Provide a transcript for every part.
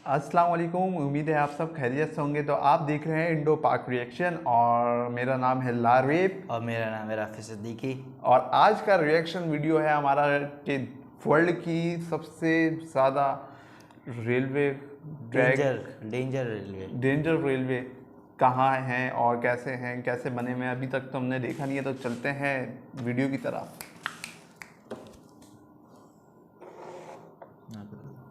अस्सलाम वालेकुम। उम्मीद है आप सब खैरियत से होंगे। तो आप देख रहे हैं इंडो पाक रिएक्शन और मेरा नाम है लारवेब और मेरा नाम है राफी सिद्दीकी। और आज का रिएक्शन वीडियो है हमारा कि वर्ल्ड की सबसे ज़्यादा रेलवे डेंजर रेलवे कहाँ हैं और कैसे बने हुए हैं अभी तक तो हमने देखा नहीं है। तो चलते हैं वीडियो की तरफ।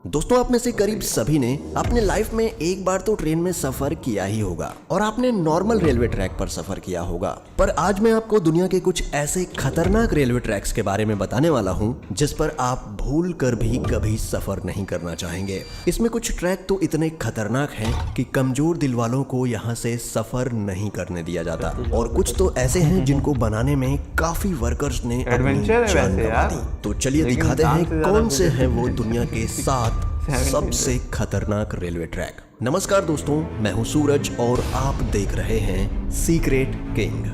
दोस्तों, आप में से करीब सभी ने अपने लाइफ में एक बार तो ट्रेन में सफर किया ही होगा और आपने नॉर्मल रेलवे ट्रैक पर सफर किया होगा। पर आज मैं आपको दुनिया के कुछ ऐसे खतरनाक रेलवे ट्रैक्स के बारे में बताने वाला हूं जिस पर आप भूल कर भी कभी सफर नहीं करना चाहेंगे। इसमें कुछ ट्रैक तो इतने खतरनाक हैं कि कमजोर दिल वालों को यहाँ से सफर नहीं करने दिया जाता, और कुछ तो ऐसे हैं जिनको बनाने में काफी वर्कर्स ने अपनी जान गंवा दी। तो चलिए दिखाते हैं कौन से हैं वो दुनिया के 7 सबसे खतरनाक रेलवे ट्रैक। नमस्कार दोस्तों, मैं हूं सूरज और आप देख रहे हैं secret king.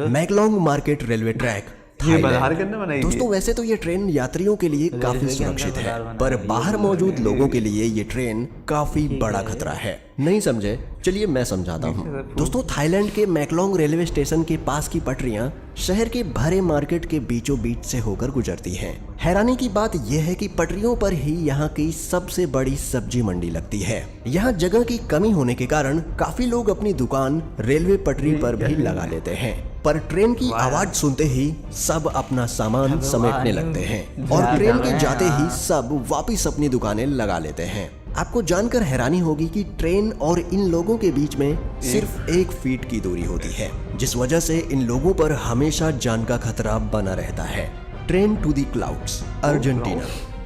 Maeklong market railway track Thailand. दोस्तों, वैसे तो ये ट्रेन यात्रियों के लिए काफी सुरक्षित है, पर बाहर मौजूद लोगों के लिए ये ट्रेन काफी बड़ा खतरा है। नहीं समझे? चलिए मैं समझाता हूँ। दोस्तों, थाईलैंड के मैकलोंग रेलवे स्टेशन के पास की पटरियां शहर के भरे मार्केट के बीचों बीच से होकर गुजरती हैं। हैरानी की बात यह है कि पटरियों पर ही यहाँ की सबसे बड़ी सब्जी मंडी लगती है। यहाँ जगह की कमी होने के कारण काफी लोग अपनी दुकान रेलवे पटरी पर भी लगा लेते हैं, पर ट्रेन की आवाज सुनते ही सब अपना सामान समेटने लगते हैं और ट्रेन के जाते ही सब वापस अपनी दुकानें लगा लेते हैं। आपको जानकर हैरानी होगी कि ट्रेन और इन लोगों के बीच में सिर्फ 1 फीट की दूरी होती है, जिस वजह से इन लोगों पर हमेशा जान का खतरा बना रहता है। Train to the clouds,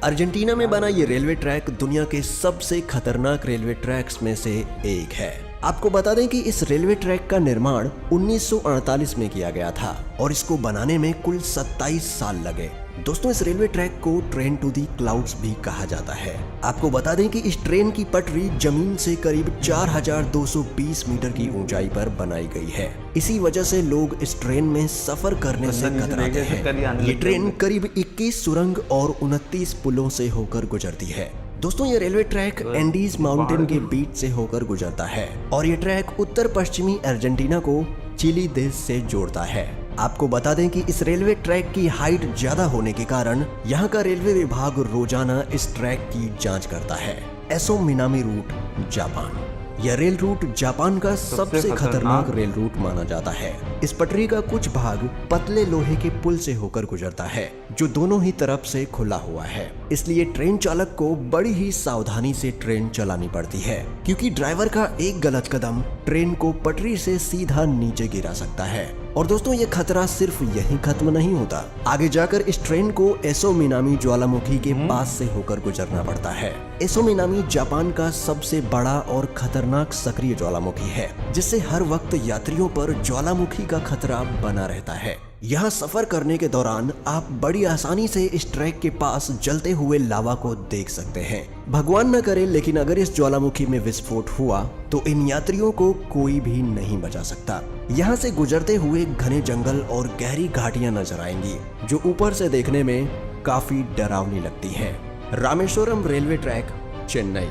Argentina में बना ये रेलवे ट्रैक दुनिया के सबसे खतरनाक रेलवे ट्रैक्स में से एक है। आपको बता दें कि इस रेलवे ट्रैक का निर्माण 1948 में किया गया था और इसको बनाने में कुल 27 साल लगे। दोस्तों, इस रेलवे ट्रैक को ट्रेन टू दी क्लाउड्स भी कहा जाता है। आपको बता दें कि इस ट्रेन की पटरी जमीन से करीब 4220 मीटर की ऊंचाई पर बनाई गई है। इसी वजह से लोग इस ट्रेन में सफर करने से कतराते हैं। ये ट्रेन करीब 21 सुरंग और 29 पुलों से होकर गुजरती है। दोस्तों, ये रेलवे ट्रैक एंडीज माउंटेन के बीच से होकर गुजरता है और ये ट्रैक उत्तर पश्चिमी अर्जेंटीना को चिली देश से जोड़ता है। आपको बता दें कि इस रेलवे ट्रैक की हाइट ज्यादा होने के कारण यहाँ का रेलवे विभाग रोजाना इस ट्रैक की जांच करता है। Aso Minami route, Japan. यह रेल रूट जापान का सबसे खतरनाक रेल रूट माना जाता है। इस पटरी का कुछ भाग पतले लोहे के पुल से होकर गुजरता है जो दोनों ही तरफ से खुला हुआ है, इसलिए ट्रेन चालक को बड़ी ही सावधानी से ट्रेन चलानी पड़ती है, क्योंकि ड्राइवर का एक गलत कदम ट्रेन को पटरी से सीधा नीचे गिरा सकता है। और दोस्तों, ये खतरा सिर्फ यहीं खत्म नहीं होता। आगे जाकर इस ट्रेन को एसो मिनामी ज्वालामुखी के पास से होकर गुजरना पड़ता है। एसो मिनामी जापान का सबसे बड़ा और खतरनाक सक्रिय ज्वालामुखी है, जिससे हर वक्त यात्रियों पर ज्वालामुखी का खतरा बना रहता है। यहाँ सफर करने के दौरान आप बड़ी आसानी से इस ट्रैक के पास जलते हुए लावा को देख सकते हैं। भगवान न करे, लेकिन अगर इस ज्वालामुखी में विस्फोट हुआ तो इन यात्रियों को कोई भी नहीं बचा सकता। यहाँ से गुजरते हुए घने जंगल और गहरी घाटियां नजर आएंगी जो ऊपर से देखने में काफी डरावनी लगती है। Rameswaram railway track, Chennai.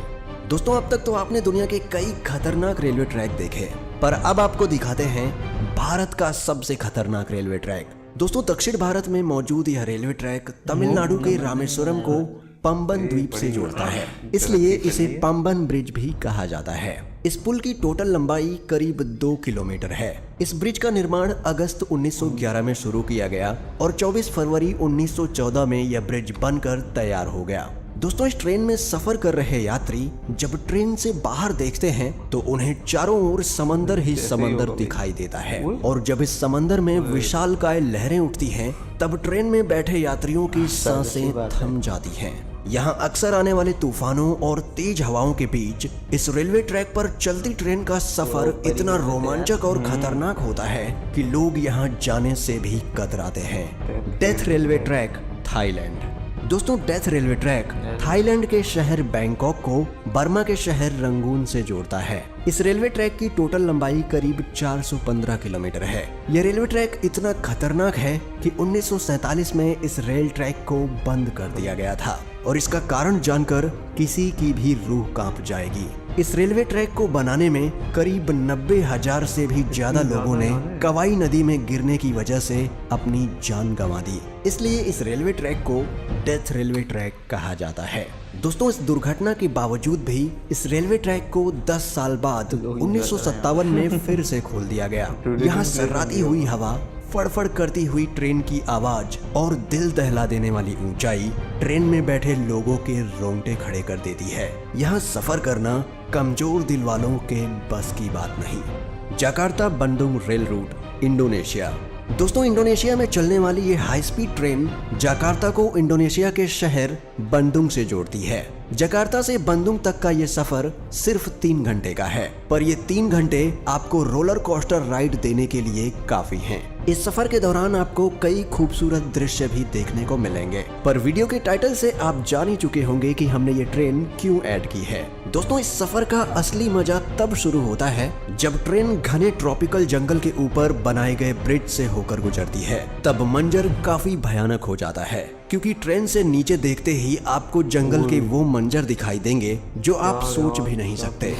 दोस्तों, अब तक तो आपने दुनिया के कई खतरनाक रेलवे ट्रैक देखे, पर अब आपको दिखाते हैं भारत का सबसे खतरनाक रेलवे ट्रैक। दोस्तों, दक्षिण भारत में मौजूद यह रेलवे ट्रैक तमिलनाडु के रामेश्वरम को पंबन द्वीप से जोड़ता है, इसलिए इसे पंबन ब्रिज भी कहा जाता है। इस पुल की टोटल लंबाई करीब 2 किलोमीटर है। इस ब्रिज का निर्माण अगस्त 1911 में शुरू किया गया और 24 फरवरी 1914 में यह ब्रिज बनकर तैयार हो गया। दोस्तों, इस ट्रेन में सफर कर रहे यात्री जब ट्रेन से बाहर देखते हैं तो उन्हें चारों ओर समंदर ही समंदर दिखाई देता है, और जब इस समंदर में विशालकाय लहरें उठती हैं तब ट्रेन में बैठे यात्रियों की सांसें थम जाती हैं। यहाँ अक्सर आने वाले तूफानों और तेज हवाओं के बीच इस रेलवे ट्रैक पर चलती ट्रेन का सफर इतना रोमांचक और खतरनाक होता है कि लोग यहाँ जाने से भी कतराते हैं। Death railway track, Thailand. दोस्तों, डेथ रेलवे ट्रैक थाईलैंड के शहर बैंकॉक को बर्मा के शहर रंगून से जोड़ता है। इस रेलवे ट्रैक की टोटल लंबाई करीब 415 किलोमीटर है। यह रेलवे ट्रैक इतना खतरनाक है कि 1947 में इस रेल ट्रैक को बंद कर दिया गया था। और इसका कारण जानकर किसी की भी रूह कांप जाएगी। इस रेलवे ट्रैक को बनाने में करीब 90,000 से भी ज्यादा लोगों ने कवाई नदी में गिरने की वजह से अपनी जान गंवा दी। इसलिए इस रेलवे ट्रैक को डेथ रेलवे ट्रैक कहा जाता है। दोस्तों, इस दुर्घटना के बावजूद भी इस रेलवे ट्रैक को 10 साल बाद 1957 में फिर से खोल दिया गया। यहाँ सर्राती हुई हवा, फड़फड़ करती हुई ट्रेन की आवाज और दिल दहला देने वाली ऊंचाई ट्रेन में बैठे लोगों के रोंगटे खड़े कर देती है। यहाँ सफर करना कमजोर दिल वालों के बस की बात नहीं। Jakarta Bandung rail route, Indonesia. दोस्तों, इंडोनेशिया में चलने वाली ये हाई स्पीड ट्रेन जकार्ता को इंडोनेशिया के शहर बंदुंग से जोड़ती है। जकार्ता से बंदुंग तक का ये सफर सिर्फ 3 घंटे का है, पर ये 3 घंटे आपको रोलर कोस्टर राइड देने के लिए काफी हैं। इस सफर के दौरान आपको कई खूबसूरत दृश्य भी देखने को मिलेंगे, पर वीडियो के टाइटल से आप जान ही चुके होंगे कि हमने ये ट्रेन क्यों ऐड की है। दोस्तों, इस सफर का असली मजा तब शुरू होता है जब ट्रेन घने ट्रॉपिकल जंगल के ऊपर बनाए गए ब्रिज से होकर गुजरती है। तब मंजर काफी भयानक हो जाता है, क्योंकि ट्रेन से नीचे देखते ही आपको जंगल के वो मंजर दिखाई देंगे जो आप सोच भी नहीं सकते।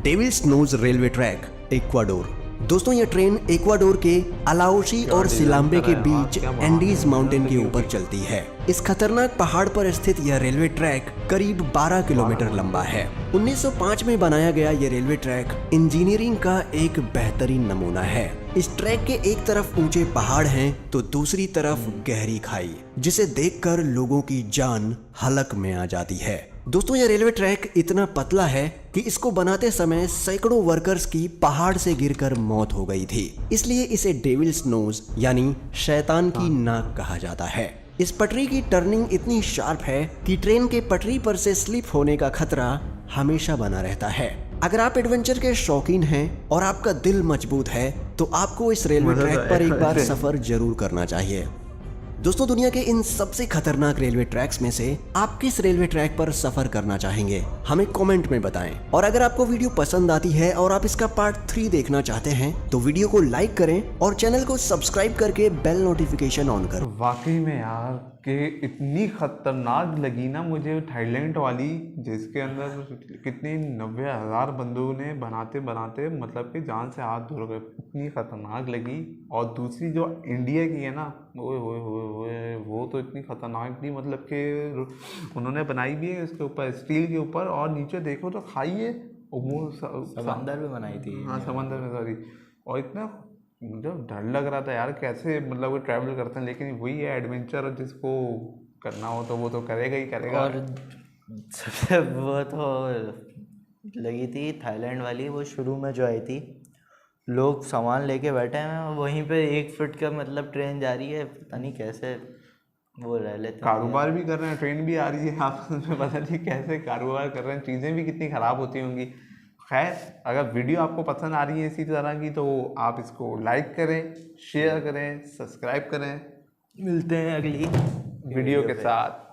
Devil's nose railway track, Ecuador. दोस्तों, ये ट्रेन इक्वाडोर के अलाओशी और सिलाम्बे के बीच एंडीज माउंटेन के ऊपर चलती है। इस खतरनाक पहाड़ पर स्थित यह रेलवे ट्रैक करीब 12 किलोमीटर लंबा है। 1905 में बनाया गया ये रेलवे ट्रैक इंजीनियरिंग का एक बेहतरीन नमूना है। इस ट्रैक के एक तरफ ऊंचे पहाड़ हैं तो दूसरी तरफ गहरी खाई, जिसे देखकर लोगों की जान हलक में आ जाती है। दोस्तों, यह रेलवे ट्रैक इतना पतला है कि इसको बनाते समय सैकड़ों वर्कर्स की पहाड़ से गिरकर मौत हो गई थी। इसलिए इसे डेविल्स नोज यानी शैतान की नाक कहा जाता है। इस पटरी की टर्निंग इतनी शार्प है कि ट्रेन के पटरी पर से स्लिप होने का खतरा हमेशा बना रहता है। अगर आप एडवेंचर के शौकीन हैं और आपका दिल मजबूत है तो आपको इस रेलवे ट्रैक पर एक बार सफर जरूर करना चाहिए। दोस्तों, दुनिया के इन सबसे खतरनाक रेलवे ट्रैक्स में से आप किस रेलवे ट्रैक पर सफर करना चाहेंगे, हमें कमेंट में बताएं। और अगर आपको वीडियो पसंद आती है और आप इसका पार्ट 3 देखना चाहते हैं तो वीडियो को लाइक करें और चैनल को सब्सक्राइब करके बेल नोटिफिकेशन ऑन करें। वाकई में यार कि इतनी खतरनाक लगी ना मुझे थाईलैंड वाली, जिसके अंदर कितने 90,000 बंदों ने बनाते बनाते मतलब कि जान से हाथ धो गए। इतनी खतरनाक लगी। और दूसरी जो इंडिया की है ना, वो तो इतनी खतरनाक थी, मतलब कि उन्होंने बनाई भी है इसके ऊपर स्टील के ऊपर, और नीचे देखो तो खाई है, वो समंदर में बनाई थी। हाँ, समंदर में, सॉरी। और इतना मुझे डर लग रहा था यार, कैसे मतलब वो ट्रैवल करते हैं, लेकिन वही है एडवेंचर, जिसको करना हो तो वो तो करेगा ही करेगा। और सबसे वो तो लगी थी थाईलैंड वाली, वो शुरू में जो आई थी, लोग सामान लेके बैठे हैं वहीं पे 1 फीट का मतलब ट्रेन जा रही है, पता नहीं कैसे वो रह लेते हैं। कारोबार भी कर रहे हैं, ट्रेन भी आ रही है आपस में, पता नहीं कैसे कारोबार कर रहे हैं, चीज़ें भी कितनी ख़राब होती होंगी। खैर, अगर वीडियो आपको पसंद आ रही है इसी तरह की तो आप इसको लाइक करें, शेयर करें, सब्सक्राइब करें। मिलते हैं अगली वीडियो के साथ।